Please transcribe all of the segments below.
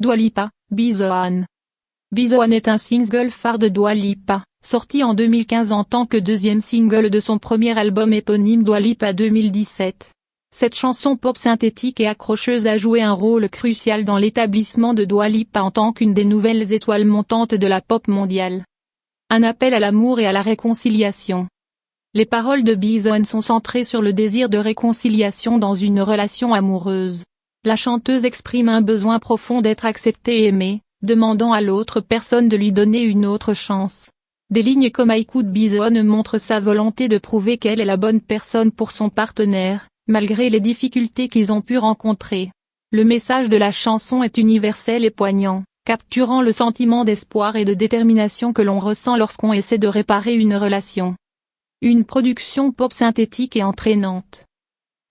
Dua Lipa, Be The One. Be The One est un single phare de Dua Lipa, sorti en 2015 en tant que deuxième single de son premier album éponyme Dua Lipa 2017. Cette chanson pop synthétique et accrocheuse a joué un rôle crucial dans l'établissement de Dua Lipa en tant qu'une des nouvelles étoiles montantes de la pop mondiale. Un appel à l'amour et à la réconciliation. Les paroles de Be The One sont centrées sur le désir de réconciliation dans une relation amoureuse. La chanteuse exprime un besoin profond d'être acceptée et aimée, demandant à l'autre personne de lui donner une autre chance. Des lignes comme I Could Be The One montrent sa volonté de prouver qu'elle est la bonne personne pour son partenaire, malgré les difficultés qu'ils ont pu rencontrer. Le message de la chanson est universel et poignant, capturant le sentiment d'espoir et de détermination que l'on ressent lorsqu'on essaie de réparer une relation. Une production pop synthétique et entraînante.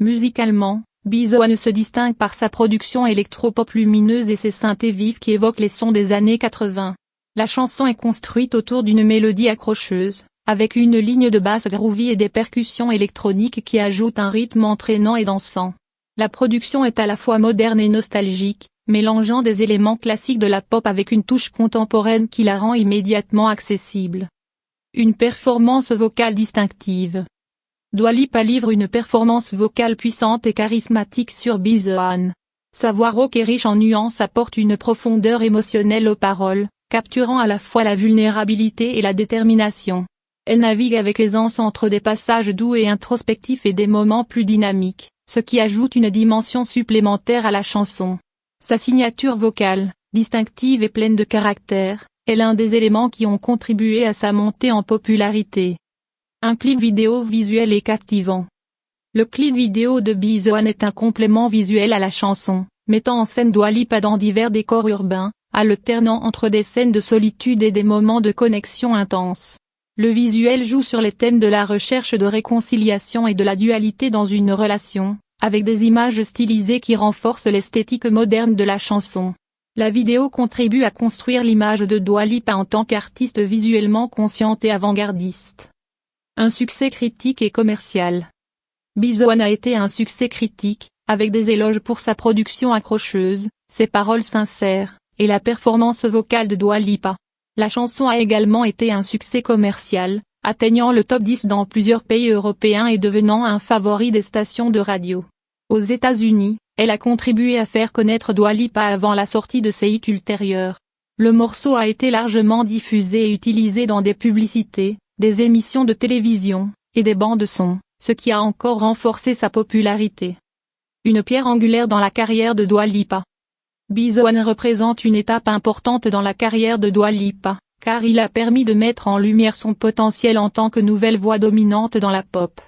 Musicalement, Be The One se distingue par sa production électro-pop lumineuse et ses synthés vifs qui évoquent les sons des années 80. La chanson est construite autour d'une mélodie accrocheuse, avec une ligne de basse groovy et des percussions électroniques qui ajoutent un rythme entraînant et dansant. La production est à la fois moderne et nostalgique, mélangeant des éléments classiques de la pop avec une touche contemporaine qui la rend immédiatement accessible. Une performance vocale distinctive. Dua Lipa livre une performance vocale puissante et charismatique sur Be The One. Sa voix rauque et riche en nuances apporte une profondeur émotionnelle aux paroles, capturant à la fois la vulnérabilité et la détermination. Elle navigue avec aisance entre des passages doux et introspectifs et des moments plus dynamiques, ce qui ajoute une dimension supplémentaire à la chanson. Sa signature vocale, distinctive et pleine de caractère, est l'un des éléments qui ont contribué à sa montée en popularité. Un clip vidéo visuel et captivant. Le clip vidéo de Be The One est un complément visuel à la chanson, mettant en scène Dua Lipa dans divers décors urbains, alternant entre des scènes de solitude et des moments de connexion intense. Le visuel joue sur les thèmes de la recherche de réconciliation et de la dualité dans une relation, avec des images stylisées qui renforcent l'esthétique moderne de la chanson. La vidéo contribue à construire l'image de Dua Lipa en tant qu'artiste visuellement consciente et avant-gardiste. Un succès critique et commercial. Be The One a été un succès critique, avec des éloges pour sa production accrocheuse, ses paroles sincères, et la performance vocale de Dua Lipa. La chanson a également été un succès commercial, atteignant le top 10 dans plusieurs pays européens et devenant un favori des stations de radio. Aux États-Unis, elle a contribué à faire connaître Dua Lipa avant la sortie de ses hits ultérieurs. Le morceau a été largement diffusé et utilisé dans des publicités, des émissions de télévision, et des bandes son, ce qui a encore renforcé sa popularité. Une pierre angulaire dans la carrière de Dua Lipa. Be The One représente une étape importante dans la carrière de Dua Lipa, car il a permis de mettre en lumière son potentiel en tant que nouvelle voix dominante dans la pop.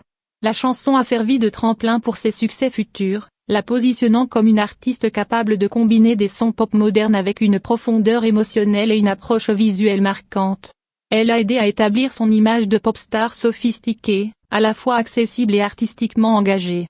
La chanson a servi de tremplin pour ses succès futurs, la positionnant comme une artiste capable de combiner des sons pop modernes avec une profondeur émotionnelle et une approche visuelle marquante. Elle a aidé à établir son image de pop star sophistiquée, à la fois accessible et artistiquement engagée.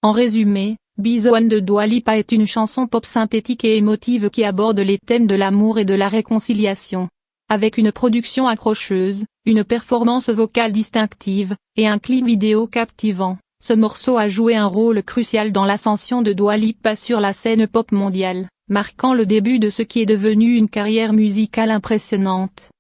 En résumé, Be The One de Dua Lipa est une chanson pop synthétique et émotive qui aborde les thèmes de l'amour et de la réconciliation. Avec une production accrocheuse, une performance vocale distinctive, et un clip vidéo captivant, ce morceau a joué un rôle crucial dans l'ascension de Dua Lipa sur la scène pop mondiale, marquant le début de ce qui est devenu une carrière musicale impressionnante.